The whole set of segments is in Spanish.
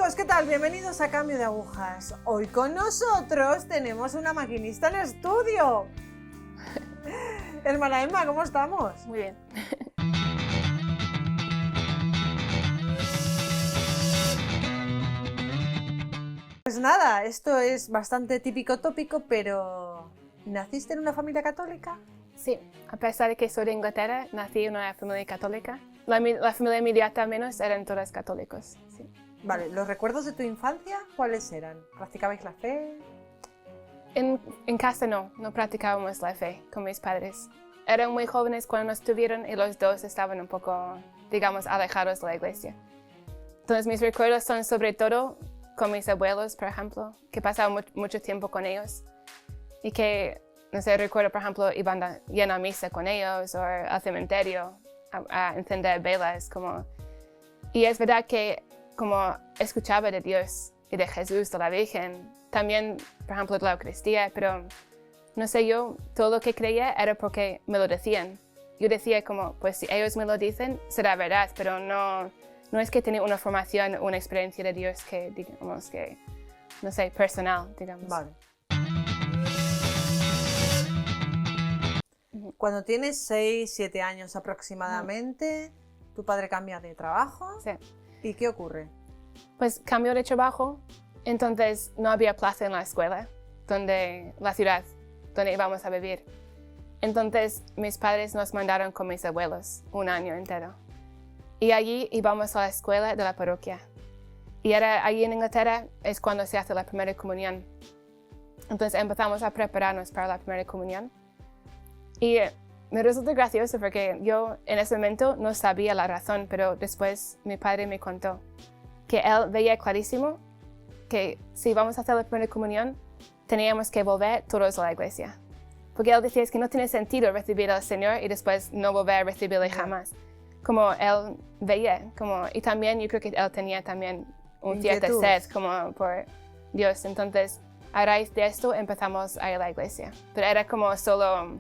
Amigos, ¿qué tal? Bienvenidos a Cambio de Agujas. Hoy con nosotros tenemos una maquinista en el estudio. Hermana Emma, ¿cómo estamos? Muy bien. Pues nada, esto es bastante típico tópico, pero ¿naciste en una familia católica? Sí, a pesar de que soy de Inglaterra, nací en una familia católica. La familia inmediata al menos eran todos católicos. Sí. Vale, ¿los recuerdos de tu infancia cuáles eran? ¿Practicabais la fe? En casa no practicábamos la fe con mis padres. Eran muy jóvenes cuando nos tuvieron y los dos estaban un poco, digamos, alejados de la iglesia. Entonces mis recuerdos son sobre todo con mis abuelos, por ejemplo, que pasaba mucho tiempo con ellos y que, no sé, recuerdo, por ejemplo, iban a ir a misa con ellos o al cementerio a encender velas, como... Y es verdad que como escuchaba de Dios y de Jesús, de la Virgen, también, por ejemplo, de la Eucaristía, pero no sé, yo todo lo que creía era porque me lo decían. Yo decía como, pues si ellos me lo dicen, será verdad, pero no es que tenía una formación, una experiencia de Dios que, digamos, que, no sé, personal, digamos. Vale. Cuando tienes 6, 7 años aproximadamente, tu padre cambia de trabajo. Sí. ¿Y qué ocurre? Pues cambió de trabajo, entonces no había plaza en la escuela, la ciudad donde íbamos a vivir. Entonces mis padres nos mandaron con mis abuelos un año entero. Y allí íbamos a la escuela de la parroquia. Y allí en Inglaterra es cuando se hace la primera comunión. Entonces empezamos a prepararnos para la primera comunión. Y me resulta gracioso porque yo en ese momento no sabía la razón, pero después mi padre me contó que él veía clarísimo que si íbamos a hacer la primera comunión, teníamos que volver todos a la iglesia. Porque él decía es que no tiene sentido recibir al Señor y después no volver a recibirle jamás. Como él veía, y también yo creo que él tenía también un cierto sed como por Dios. Entonces, a raíz de esto empezamos a ir a la iglesia. Pero era como solo...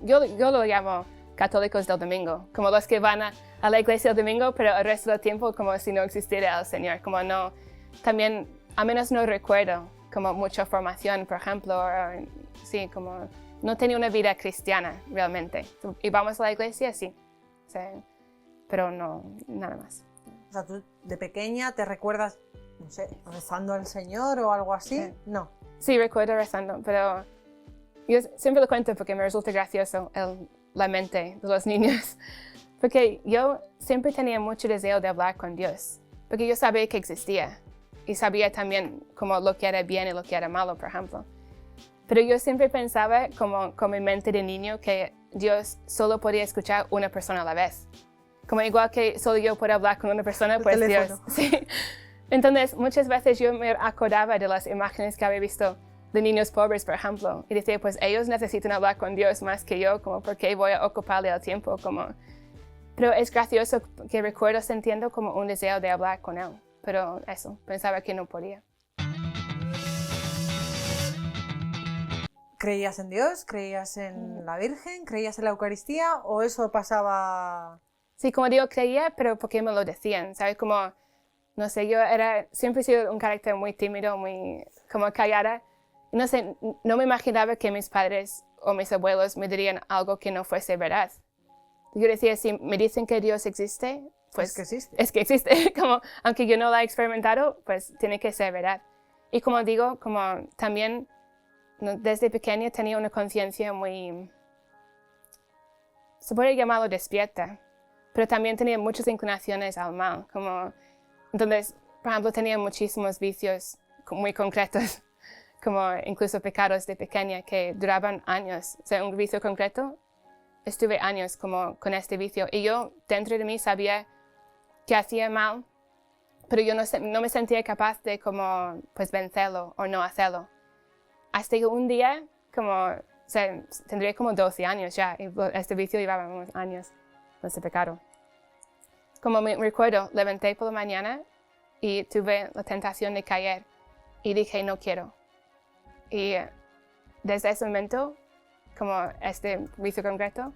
Yo lo llamo católicos del domingo, como los que van a la iglesia el domingo, pero el resto del tiempo como si no existiera el Señor, como no, también, a menos no recuerdo como mucha formación, por ejemplo, sí, como no tenía una vida cristiana realmente. ¿Íbamos a la iglesia? Sí, pero no, nada más. O sea, ¿tú de pequeña te recuerdas, no sé, rezando al Señor o algo así? Sí. No. Sí, recuerdo rezando, pero... Yo siempre lo cuento porque me resulta gracioso la mente de los niños. Porque yo siempre tenía mucho deseo de hablar con Dios. Porque yo sabía que existía. Y sabía también como lo que era bien y lo que era malo, por ejemplo. Pero yo siempre pensaba como con mi mente de niño que Dios solo podía escuchar una persona a la vez. Como igual que solo yo puedo hablar con una persona, pues Dios. Sí. Entonces muchas veces yo me acordaba de las imágenes que había visto de niños pobres, por ejemplo, y decía, pues ellos necesitan hablar con Dios más que yo, como porque voy a ocuparle el tiempo, como... Pero es gracioso que recuerdo sintiendo como un deseo de hablar con Él, pero eso, pensaba que no podía. ¿Creías en Dios? ¿Creías en la Virgen? ¿Creías en la Eucaristía? ¿O eso pasaba...? Sí, como digo, creía, pero porque me lo decían, ¿sabes? Como, no sé, yo siempre he sido un carácter muy tímido, muy como callada. No sé, no me imaginaba que mis padres o mis abuelos me dirían algo que no fuese verdad. Yo decía, si me dicen que Dios existe, pues... Es que existe. Es que existe. Como, aunque yo no lo he experimentado, pues tiene que ser verdad. Y como digo, como también desde pequeña tenía una conciencia muy... Se puede llamarlo despierta. Pero también tenía muchas inclinaciones al mal. Como, entonces, por ejemplo, tenía muchísimos vicios muy concretos. Como incluso pecados de pequeña que duraban años. O sea, un vicio concreto, estuve años como con este vicio. Y yo dentro de mí sabía que hacía mal, pero yo no me sentía capaz de como, pues, vencerlo o no hacerlo. Hasta que un día, como, o sea, tendría como 12 años ya, y este vicio llevaba unos años, este pecado. Como me recuerdo, levanté por la mañana y tuve la tentación de caer y dije, no quiero. Y desde ese momento, como este vicio concreto,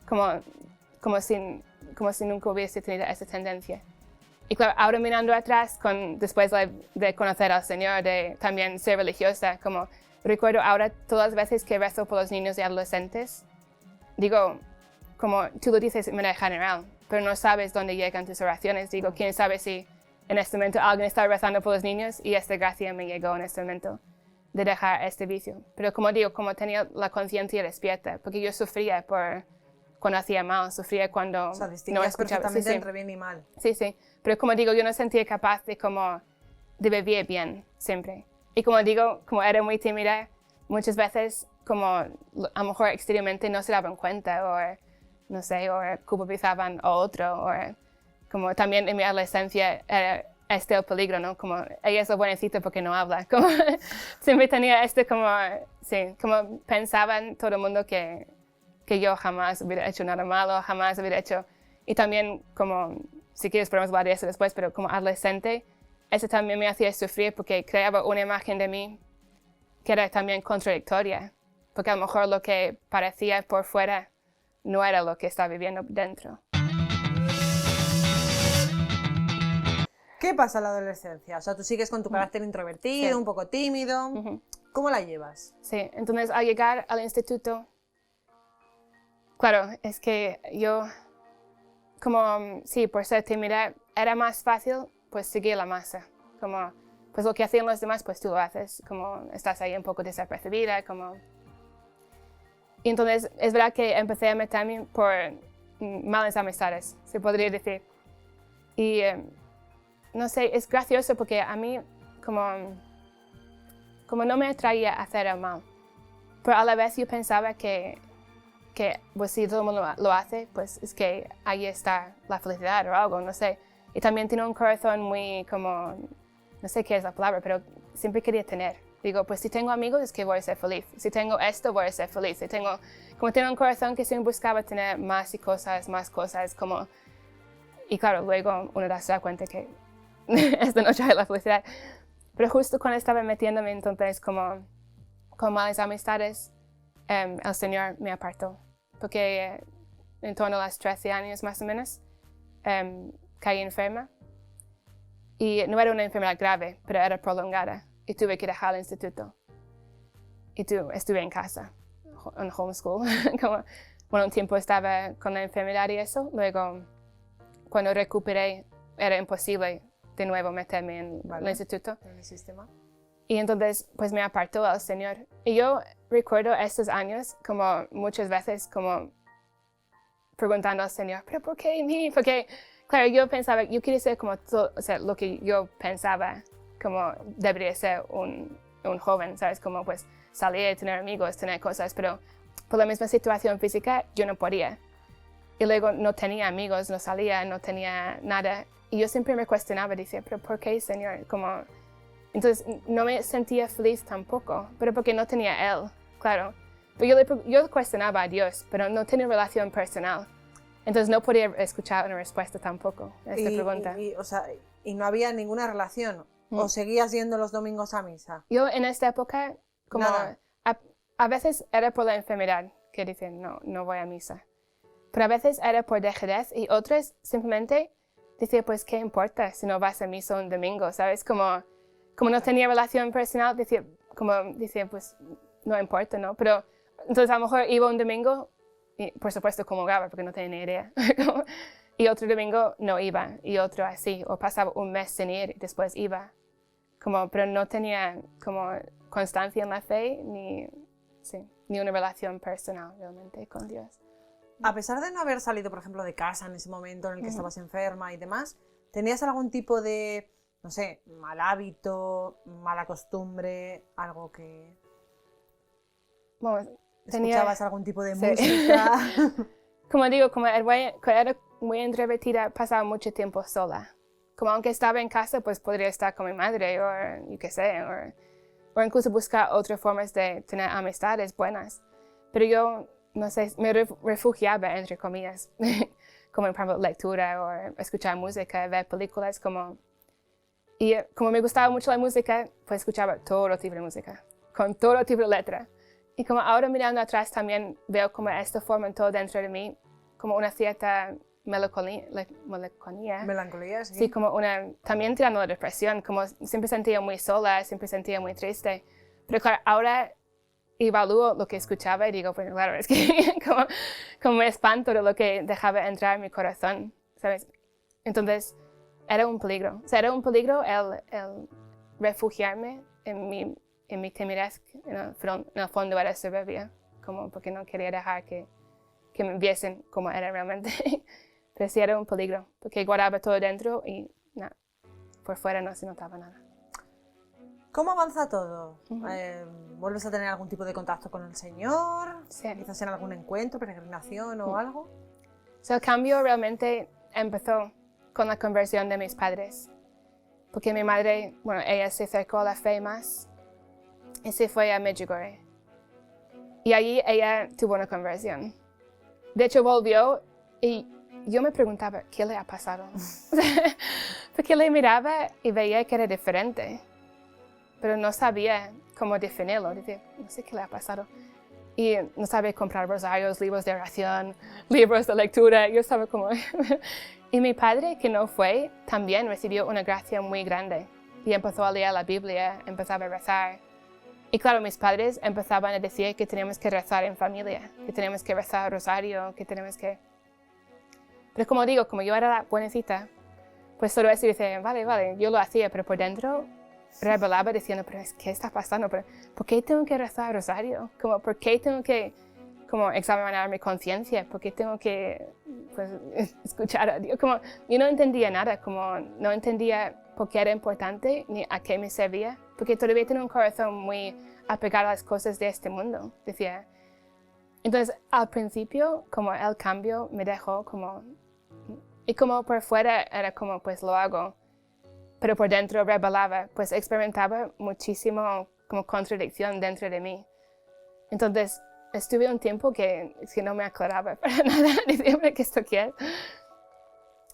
como si nunca hubiese tenido esa tendencia. Y claro, ahora mirando atrás, después de conocer al Señor, de también ser religiosa, como recuerdo ahora todas las veces que rezo por los niños y adolescentes, digo, como tú lo dices de manera general, pero no sabes dónde llegan tus oraciones. Digo, quién sabe si en este momento alguien está rezando por los niños y esta gracia me llegó en este momento de dejar este vicio. Pero como digo, como tenía la conciencia despierta, porque yo sufría cuando hacía mal, sufría cuando O sea, no distinguías escuchaba. perfectamente Sí, sí. entre bien y mal. Sí, sí, pero como digo, yo no sentía capaz de vivir bien siempre. Y como digo, como era muy tímida, muchas veces como a lo mejor exteriormente no se daban cuenta o no sé, o culpabilizaban a otro, o como también en mi adolescencia era el peligro, ¿no? Como ella es la buenecita porque no habla, como siempre tenía como, sí, como pensaban todo el mundo que yo jamás hubiera hecho nada malo, jamás hubiera hecho, y también como, si quieres podemos hablar de eso después, pero como adolescente, eso también me hacía sufrir porque creaba una imagen de mí que era también contradictoria, porque a lo mejor lo que parecía por fuera no era lo que estaba viviendo dentro. ¿Qué pasa en la adolescencia? O sea, tú sigues con tu carácter introvertido, Sí. un poco tímido. ¿Cómo la llevas? Sí, entonces al llegar al instituto, claro, es que yo, como, sí, por ser tímida, era más fácil, pues, seguir la masa. Como, pues, lo que hacían los demás, pues, tú lo haces. Como, estás ahí un poco desapercibida, como... Y entonces, es verdad que empecé a meterme por malas amistades, se podría decir. Y, no sé, es gracioso porque a mí, como no me atraía hacer el mal. Pero a la vez yo pensaba que pues si todo el mundo lo hace, pues es que ahí está la felicidad o algo, no sé. Y también tiene un corazón muy como, no sé qué es la palabra, pero siempre quería tener. Digo, pues si tengo amigos es que voy a ser feliz. Si tengo esto, voy a ser feliz. Si tengo, como tengo un corazón que siempre buscaba tener más y cosas, como... Y claro, luego uno se da cuenta que esto no trae la felicidad. Pero justo cuando estaba metiéndome entonces como con malas amistades, el Señor me apartó. Porque en torno a los 13 años más o menos, caí enferma. Y no era una enfermedad grave, pero era prolongada. Y tuve que dejar el instituto. Y estuve en casa, en homeschool. Como, bueno, un tiempo estaba con la enfermedad y eso. Luego, cuando recuperé, era imposible de nuevo meterme en el instituto. En el sistema. Y entonces, pues me apartó el Señor. Y yo recuerdo estos años, como muchas veces, como preguntando al Señor, ¿pero por qué a mí? Porque, claro, yo pensaba, yo quería ser como todo, o sea, lo que yo pensaba, como debería ser un joven, ¿sabes? Como pues salir, tener amigos, tener cosas, pero por la misma situación física yo no podía. Y luego no tenía amigos, no salía, no tenía nada. Y yo siempre me cuestionaba, decía, ¿pero por qué, Señor? Como... Entonces no me sentía feliz tampoco, pero porque no tenía Él, claro. Pero yo cuestionaba a Dios, pero no tenía relación personal. Entonces no podía escuchar una respuesta tampoco a esta pregunta. O sea, y no había ninguna relación. ¿O seguías yendo los domingos a misa? Yo en esta época, como a veces era por la enfermedad, que dicen, no voy a misa. Pero a veces era por dejadez y otras simplemente decía, pues, ¿qué importa si no vas a misa un domingo? ¿Sabes? Como no tenía relación personal, decía, pues, no importa, ¿no? Pero entonces a lo mejor iba un domingo y, por supuesto, comulgaba porque no tenía ni idea. Y otro domingo no iba, y otro así. O pasaba un mes sin ir y después iba. Pero no tenía como constancia en la fe ni una relación personal realmente con Dios. A pesar de no haber salido, por ejemplo, de casa en ese momento en el que estabas enferma y demás, ¿tenías algún tipo de, no sé, mal hábito, mala costumbre, algo que... Bueno, ¿Escuchabas algún tipo de música? Como digo, como era muy introvertida, pasaba mucho tiempo sola. Como aunque estaba en casa, pues podría estar con mi madre o yo qué sé, o incluso buscar otras formas de tener amistades buenas. Pero yo, no sé, me refugiaba, entre comillas, como por ejemplo lectura o escuchar música, ver películas, y como me gustaba mucho la música, pues escuchaba todo tipo de música, con todo tipo de letra. Y como ahora mirando atrás también veo como esto forma todo dentro de mí, como una cierta melancolía. Melancolía, sí. Sí, como también tirando la depresión, como siempre sentía muy sola, siempre sentía muy triste. Pero claro, ahora evalúo lo que escuchaba y digo, pues claro, es que como me espanto de lo que dejaba entrar en mi corazón, ¿sabes? Entonces, era un peligro. O sea, era un peligro el refugiarme en mi timidez, en el fondo era soberbia, como porque no quería dejar que me viesen como era realmente. Pero sí era un peligro, porque guardaba todo dentro y nada, por fuera no se notaba nada. ¿Cómo avanza todo? ¿Vuelves a tener algún tipo de contacto con el Señor? Sí. ¿Quizás en algún encuentro, peregrinación o algo? El cambio realmente empezó con la conversión de mis padres. Porque mi madre, bueno, ella se acercó a la fe más y se fue a Medjugorje. Y allí ella tuvo una conversión. De hecho, volvió y yo me preguntaba, ¿qué le ha pasado? Porque le miraba y veía que era diferente, pero no sabía cómo definirlo. Decía, no sé qué le ha pasado. Y no sabía comprar rosarios, libros de oración, libros de lectura. Yo estaba como... Y mi padre, que no fue, también recibió una gracia muy grande. Y empezó a leer la Biblia, empezaba a rezar. Y claro, mis padres empezaban a decir que tenemos que rezar en familia, que tenemos que rezar rosario, que tenemos que... Pero como digo, como yo era la buenecita, pues todo eso dice, vale, yo lo hacía, pero por dentro rebelaba diciendo, pero ¿qué está pasando? ¿Por qué tengo que rezar rosario? ¿Por qué tengo que examinar mi conciencia? ¿Por qué tengo que pues, escuchar a Dios? Yo no entendía nada, no entendía por qué era importante ni a qué me servía, porque todavía tenía un corazón muy apegado a las cosas de este mundo, decía. Entonces, al principio, como el cambio me dejó y como por fuera era como, pues lo hago, pero por dentro rebelaba, pues experimentaba muchísimo como contradicción dentro de mí. Entonces, estuve un tiempo que no me aclaraba para nada, diciendo que esto quiere.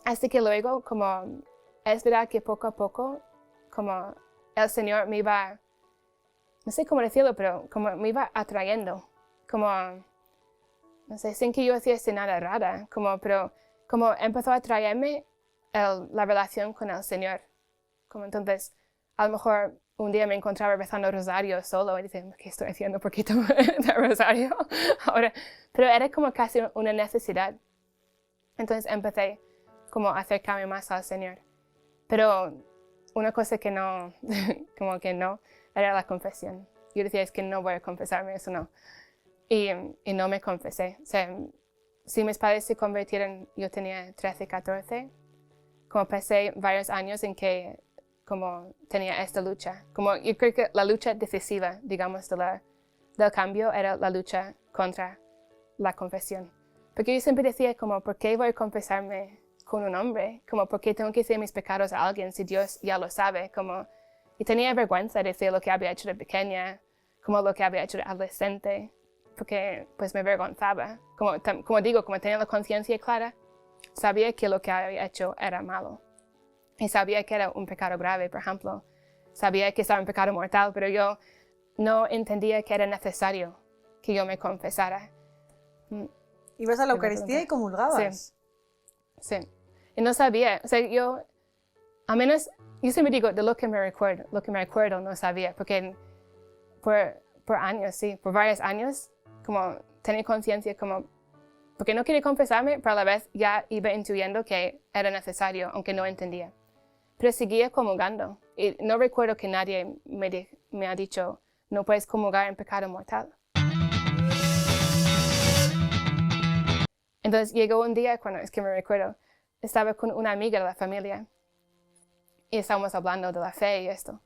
Hasta que luego, como es verdad que poco a poco, como el Señor me iba, no sé cómo decirlo, pero como me iba atrayendo, no sé, sin que yo hiciese nada rara, pero como empezó a atraerme la relación con el Señor. Entonces, a lo mejor un día me encontraba rezando rosario solo y diciendo, ¿qué estoy haciendo? ¿Por qué tengo de rosario ahora? Pero era como casi una necesidad. Entonces empecé como a acercarme más al Señor. Pero una cosa que no, era la confesión. Yo decía, es que no voy a confesarme, eso no. Y no me confesé. O sea, si mis padres se convirtieron, yo tenía 13, 14, como pasé varios años en que como tenía esta lucha. Yo creo que la lucha decisiva, digamos, del cambio era la lucha contra la confesión. Porque yo siempre decía ¿por qué voy a confesarme con un hombre? ¿Por qué tengo que decir mis pecados a alguien si Dios ya lo sabe? Y tenía vergüenza de decir lo que había hecho de pequeña, lo que había hecho de adolescente, porque pues me avergonzaba. Como digo, como tenía la conciencia clara, sabía que lo que había hecho era malo. Y sabía que era un pecado grave, por ejemplo. Sabía que estaba en pecado mortal, pero yo no entendía que era necesario que yo me confesara. ¿Ibas a la Eucaristía y comulgabas? Sí. Y no sabía, o sea, yo siempre digo, de lo que me recuerdo no sabía, porque por años, sí, por varios años, tenía conciencia, porque no quería confesarme, pero a la vez ya iba intuyendo que era necesario, aunque no entendía. Pero seguía comulgando. Y no recuerdo que nadie me ha dicho, no puedes comulgar en pecado mortal. Entonces llegó un día, es que me recuerdo, estaba con una amiga de la familia y estábamos hablando de la fe y esto.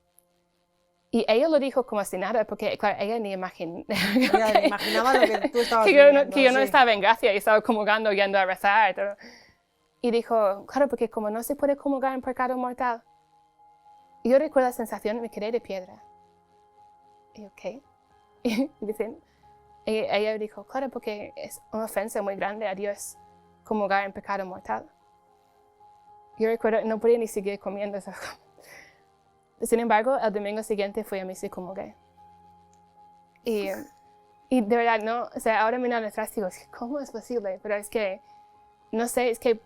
Y ella lo dijo como si nada, porque claro, ella ni imaginaba imaginaba lo que tú estabas que yo no estaba en gracia y estaba comulgando, yendo a rezar. Todo. Y dijo, claro, porque como no se puede comulgar en pecado mortal. Y yo recuerdo la sensación, me quedé de piedra. Y yo, ¿qué? Y ella dijo, claro, porque es una ofensa muy grande a Dios comulgar en pecado mortal. Yo recuerdo, no podía ni seguir comiendo eso. Sin embargo, el domingo siguiente fui a misa y comulgué. Y de verdad, no, o sea, ahora mirando atrás digo, ¿cómo es posible? Pero es que, no sé, es que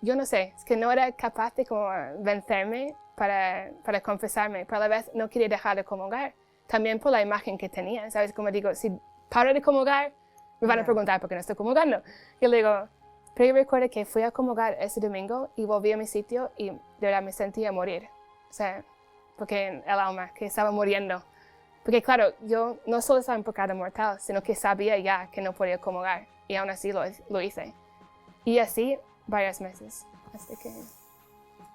yo no sé, es que no era capaz de como vencerme para confesarme, pero a la vez no quería dejar de comulgar. También por la imagen que tenía, ¿sabes? Como digo, si paro de comulgar, me van a preguntar por qué no estoy comulgando. Yo le digo, pero yo recuerdo que fui a comulgar ese domingo y volví a mi sitio y de verdad me sentía morir. O sea, porque el alma, que estaba muriendo. Porque claro, yo no solo estaba en pecado mortal, sino que sabía ya que no podía comulgar. Y aún así lo hice. Y así varios meses,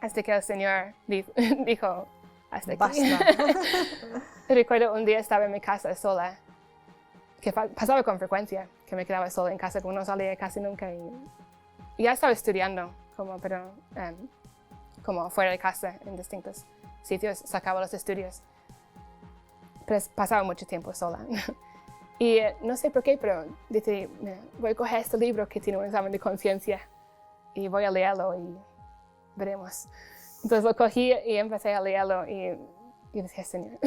hasta que el Señor dijo, hasta aquí. Basta. Recuerdo un día estaba en mi casa sola, que pasaba con frecuencia, que me quedaba sola en casa, como no salía casi nunca. Y ya estaba estudiando, pero como fuera de casa, en distintos sitios, sacaba los estudios. Pero pasaba mucho tiempo sola. Y no sé por qué, pero dije, mira, voy a coger este libro que tiene un examen de conciencia y voy a leerlo y veremos. Entonces lo cogí y empecé a leerlo y decía, Señor,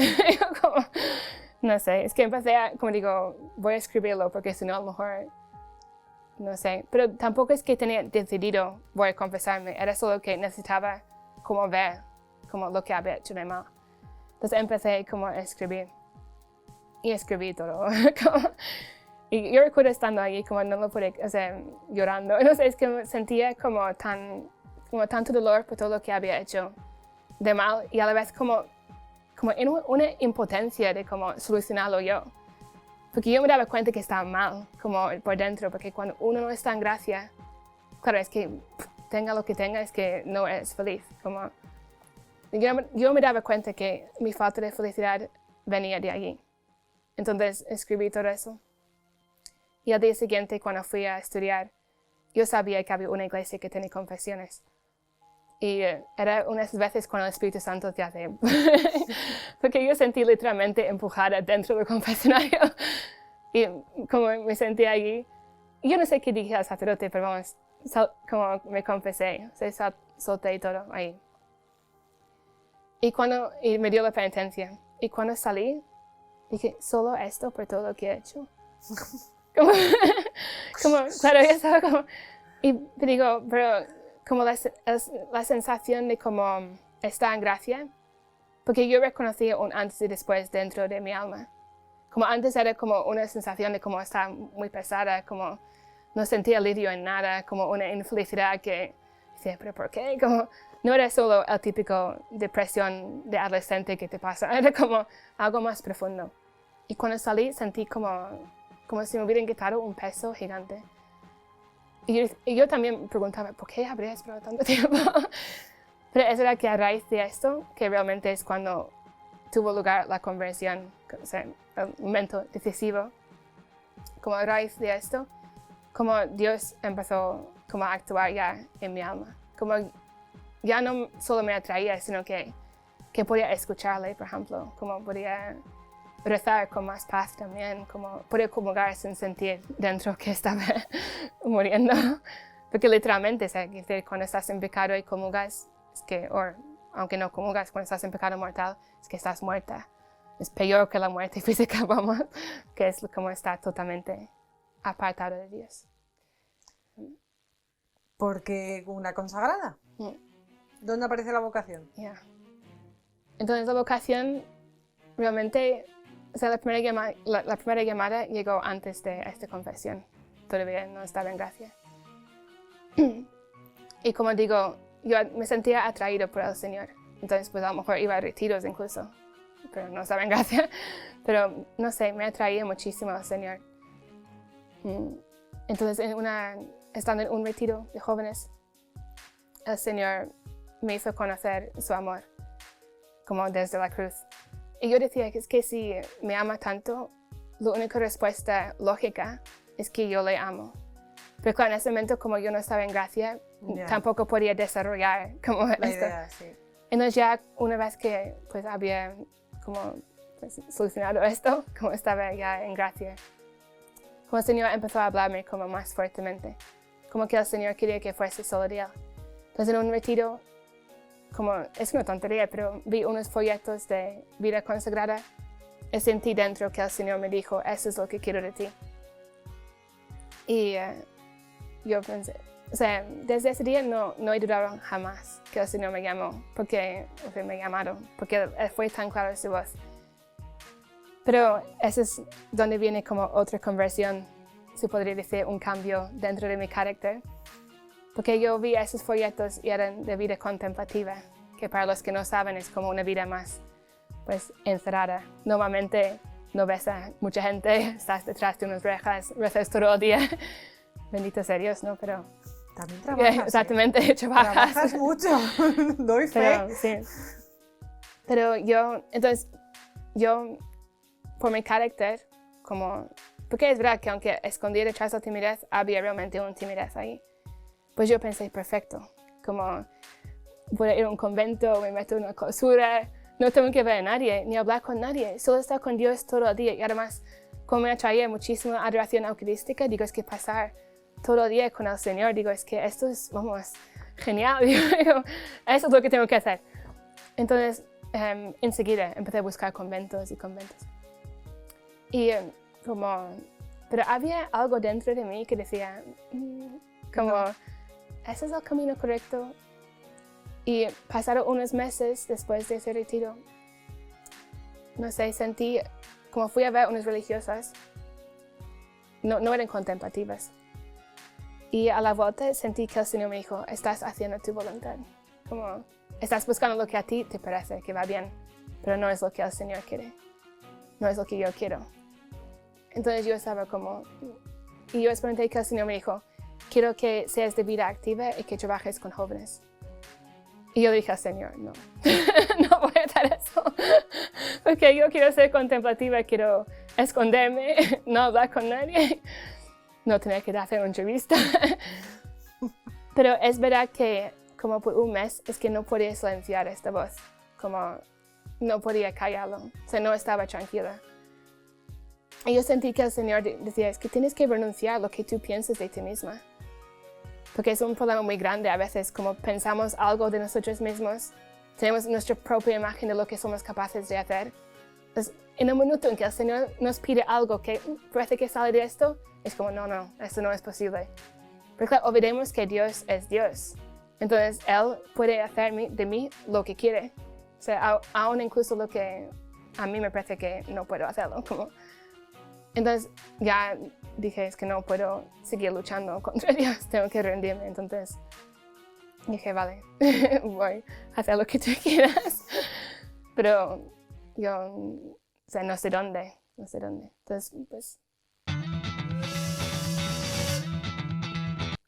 no sé, es que empecé a, como digo, voy a escribirlo porque si no a lo mejor, no sé. Pero tampoco es que tenía decidido, voy a confesarme, era solo que necesitaba como ver como lo que había hecho de mal. Entonces empecé como a escribir. Y escribí todo. Y yo recuerdo estando allí, como no lo pude, o sea, llorando. No sé, es que me sentía como tanto dolor por todo lo que había hecho de mal y a la vez como en una impotencia de como solucionarlo yo. Porque yo me daba cuenta que estaba mal, como por dentro, porque cuando uno no está en gracia, claro, es que tenga lo que tenga, es que no es feliz. Como, yo me daba cuenta que mi falta de felicidad venía de allí. Entonces escribí todo eso. Y al día siguiente, cuando fui a estudiar, yo sabía que había una iglesia que tenía confesiones. Y era una de esas veces cuando el Espíritu Santo te hace... Porque yo sentí literalmente empujada dentro del confesionario. Y como me sentí allí, yo no sé qué dije al sacerdote, pero vamos, como me confesé, solté todo ahí. Y me dio la penitencia. Y cuando salí, dije, ¿solo esto por todo lo que he hecho? Claro, yo estaba como... Y digo, pero como la sensación de como estar en gracia, porque yo reconocía un antes y después dentro de mi alma. Como antes era como una sensación de como estar muy pesada, como no sentía alivio en nada, como una infelicidad que decía, ¿pero por qué? Como, no era solo el típico depresión de adolescente que te pasa, era como algo más profundo. Y cuando salí sentí como si me hubieran quitado un peso gigante. Y yo también me preguntaba, ¿por qué habría esperado tanto tiempo? Pero es verdad que a raíz de esto, que realmente es cuando tuvo lugar la conversión, o sea, el momento decisivo, como a raíz de esto, como Dios empezó como a actuar ya en mi alma. Como ya no solo me atraía, sino que podía escucharle, por ejemplo, como podía rezar con más paz también, como podía comulgar sin sentir dentro que estaba muriendo. Porque literalmente, o sea, cuando estás en pecado y comulgas, es que, aunque no comulgas, cuando estás en pecado mortal, es que estás muerta. Es peor que la muerte física, vamos, que es como estar totalmente apartado de Dios. Porque una consagrada. ¿Dónde aparece la vocación? Yeah. Entonces la vocación realmente, o sea, la primera llamada llegó antes de esta confesión. Todavía no estaba en gracia. Y como digo, yo me sentía atraído por el Señor. Entonces, pues a lo mejor iba a retiros incluso, pero no estaba en gracia. Pero, no sé, me atraía muchísimo al Señor. Entonces, estando en un retiro de jóvenes, el Señor me hizo conocer su amor, como desde la cruz. Y yo decía que es que si me ama tanto, la única respuesta lógica es que yo le amo. Pero claro, en ese momento, como yo no estaba en gracia, tampoco podía desarrollar como la esto. idea, sí. Entonces ya una vez que pues había como solucionado esto, como estaba ya en gracia, como el Señor empezó a hablarme como más fuertemente, como que el Señor quería que fuese solo de Él. Entonces en un retiro, como es una tontería, pero vi unos folletos de vida consagrada y sentí dentro que el Señor me dijo, eso es lo que quiero de ti. Y yo pensé, o sea, desde ese día no he dudado jamás que el Señor me llamó, porque me llamaron, porque fue tan claro su voz. Pero eso es donde viene como otra conversión, se podría decir, un cambio dentro de mi carácter. Porque yo vi esos folletos y eran de vida contemplativa, que para los que no saben es como una vida más, pues, encerrada. Normalmente no ves a mucha gente, estás detrás de unas rejas, rezas todo el día. Bendito sea Dios, ¿no? Pero también trabajas. Exactamente, trabajas mucho, doy fe. Pero, sí. Pero entonces, por mi carácter, porque es verdad que aunque escondí detrás de la timidez, había realmente una timidez ahí. Pues yo pensé, perfecto, como voy a ir a un convento, me meto en una clausura, no tengo que ver a nadie, ni hablar con nadie, solo estar con Dios todo el día. Y además, como me atraía muchísima adoración eucarística, digo, es que pasar todo el día con el Señor, digo, es que esto es, vamos, genial, digo, eso es lo que tengo que hacer. Entonces, enseguida empecé a buscar conventos y conventos. Y pero había algo dentro de mí que decía, ese es el camino correcto. Y pasaron unos meses después de ese retiro, no sé, sentí, como fui a ver unas religiosas, no eran contemplativas. Y a la vuelta sentí que el Señor me dijo, estás haciendo tu voluntad. Como, estás buscando lo que a ti te parece que va bien, pero no es lo que el Señor quiere. No es lo que yo quiero. Entonces yo estaba y yo experimenté que el Señor me dijo, quiero que seas de vida activa y que trabajes con jóvenes. Y yo dije al Señor, no, no voy a hacer eso. Porque yo quiero ser contemplativa, quiero esconderme, no hablar con nadie. No tener que hacer una entrevista. Pero es verdad que como por un mes es que no podía silenciar esta voz, como no podía callarlo, o sea, no estaba tranquila. Y yo sentí que el Señor decía, es que tienes que renunciar a lo que tú piensas de ti misma. Porque es un problema muy grande a veces, como pensamos algo de nosotros mismos, tenemos nuestra propia imagen de lo que somos capaces de hacer. Entonces, en un minuto en que el Señor nos pide algo que parece que sale de esto, es como, no, esto no es posible. Pero claro, olvidemos que Dios es Dios. Entonces, Él puede hacer de mí lo que quiere. O sea, aún incluso lo que a mí me parece que no puedo hacerlo. Entonces, ya dije, es que no puedo seguir luchando contra Dios, tengo que rendirme. Entonces, dije, vale, voy a hacer lo que tú quieras. Pero yo, o sea, no sé dónde. Entonces, pues...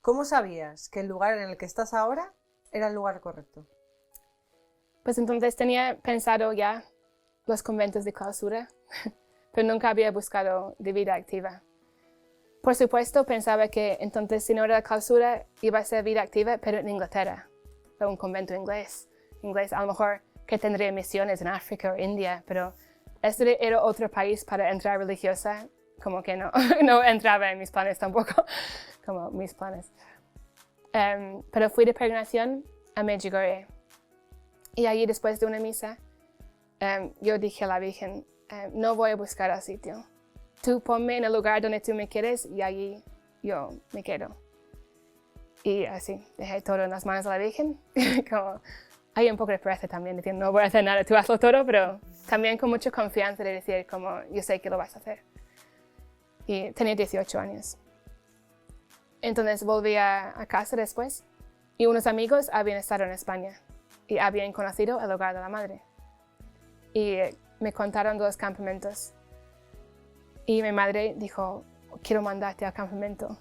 ¿Cómo sabías que el lugar en el que estás ahora era el lugar correcto? Pues entonces tenía pensado ya los conventos de clausura, pero nunca había buscado de vida activa. Por supuesto, pensaba que entonces si no era la clausura, iba a ser vida activa, pero en Inglaterra, o un convento inglés. A lo mejor que tendría misiones en África o India, pero este era otro país para entrar religiosa, como que no entraba en mis planes tampoco, como mis planes. Pero fui de peregrinación a Medjugorje. Y allí, después de una misa, yo dije a la Virgen, no voy a buscar el sitio. Tú ponme en el lugar donde tú me quieres y allí yo me quedo. Y así, dejé todo en las manos de la Virgen. Como, hay un poco de pereza también, diciendo, no voy a hacer nada, tú hazlo todo, pero también con mucha confianza de decir, como, yo sé que lo vas a hacer. Y tenía 18 años. Entonces volví a casa después y unos amigos habían estado en España y habían conocido el hogar de la madre. Y me contaron de los campamentos. Y mi madre dijo, quiero mandarte al campamento.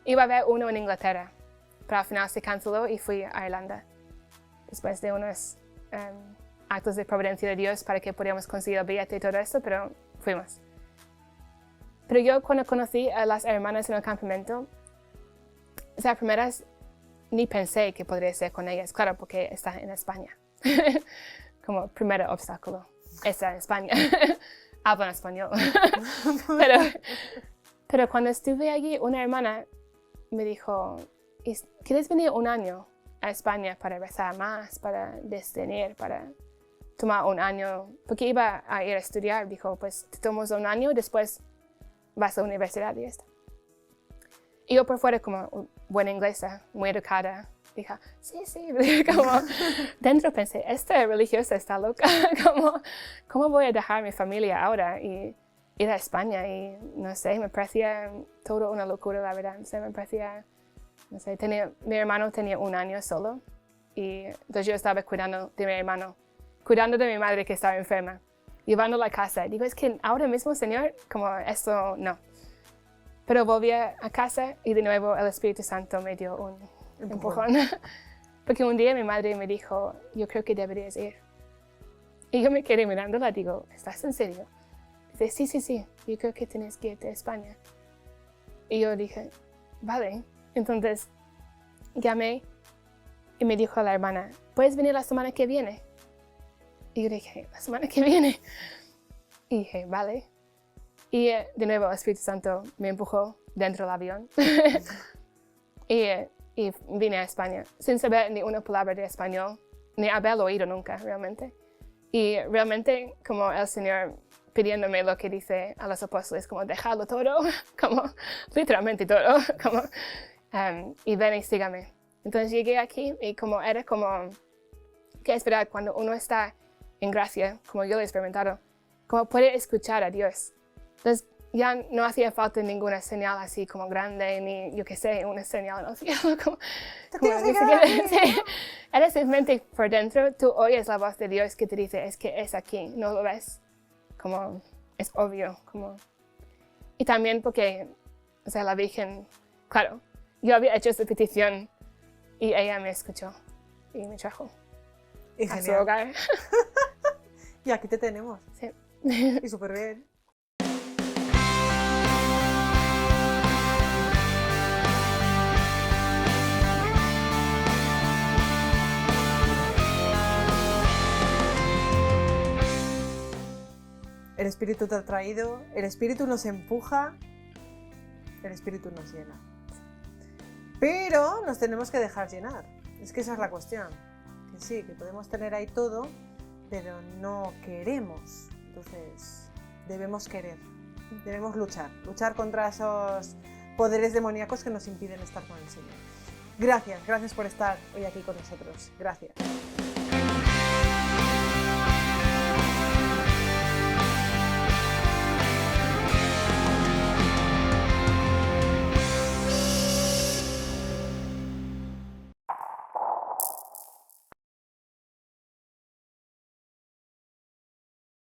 Iba a haber uno en Inglaterra, pero al final se canceló y fui a Irlanda. Después de unos actos de providencia de Dios para que pudiéramos conseguir el billete y todo eso, pero fuimos. Pero yo cuando conocí a las hermanas en el campamento, o sea, primeras ni pensé que podría ser con ellas, claro, porque está en España. Como primer obstáculo, está en España. Hablan español. pero cuando estuve allí, una hermana me dijo, ¿quieres venir un año a España para rezar más, para discernir, para tomar un año? Porque iba a ir a estudiar, dijo, pues te tomas un año y después vas a la universidad y esto. Y yo por fuera como, buena inglesa, muy educada. Dije, sí, como dentro pensé, esta religiosa está loca, ¿cómo voy a dejar mi familia ahora y ir a España? Y no sé, me parecía todo una locura, la verdad. No sé, me parecía, no sé, mi hermano tenía 1 año solo y entonces yo estaba cuidando de mi hermano, cuidando de mi madre que estaba enferma, llevando a la casa. Digo, es que ahora mismo, Señor, como esto no. Pero volví a casa y de nuevo el Espíritu Santo me dio un empujón. Porque un día mi madre me dijo, yo creo que deberías ir. Y yo me quedé mirándola, digo, ¿estás en serio? Dice, sí, yo creo que tienes que irte a España. Y yo dije, vale. Entonces llamé y me dijo a la hermana, ¿puedes venir la semana que viene? Y yo dije, ¿la semana que viene? Y dije, vale. Y de nuevo el Espíritu Santo me empujó dentro del avión. y vine a España sin saber ni una palabra de español, ni haberlo oído nunca realmente. Y realmente como el Señor pidiéndome lo que dice a los apóstoles, como dejarlo todo, como literalmente todo, como y ven y sígame. Entonces llegué aquí y era como que es verdad, cuando uno está en gracia, como yo lo he experimentado, como puede escuchar a Dios. Entonces ya no hacía falta ninguna señal así como grande, ni yo qué sé, una señal en el cielo. Era simplemente por dentro, tú oyes la voz de Dios que te dice, es que es aquí, no lo ves. Como es obvio. Y también porque, o sea, la Virgen, claro, yo había hecho esa petición y ella me escuchó y me trajo a su hogar. Y aquí te tenemos. Sí. Y súper bien. El Espíritu te ha traído, el Espíritu nos empuja, el Espíritu nos llena. Pero nos tenemos que dejar llenar. Es que esa es la cuestión. Que sí, que podemos tener ahí todo, pero no queremos. Entonces, debemos querer, debemos luchar contra esos poderes demoníacos que nos impiden estar con el Señor. Gracias por estar hoy aquí con nosotros. Gracias.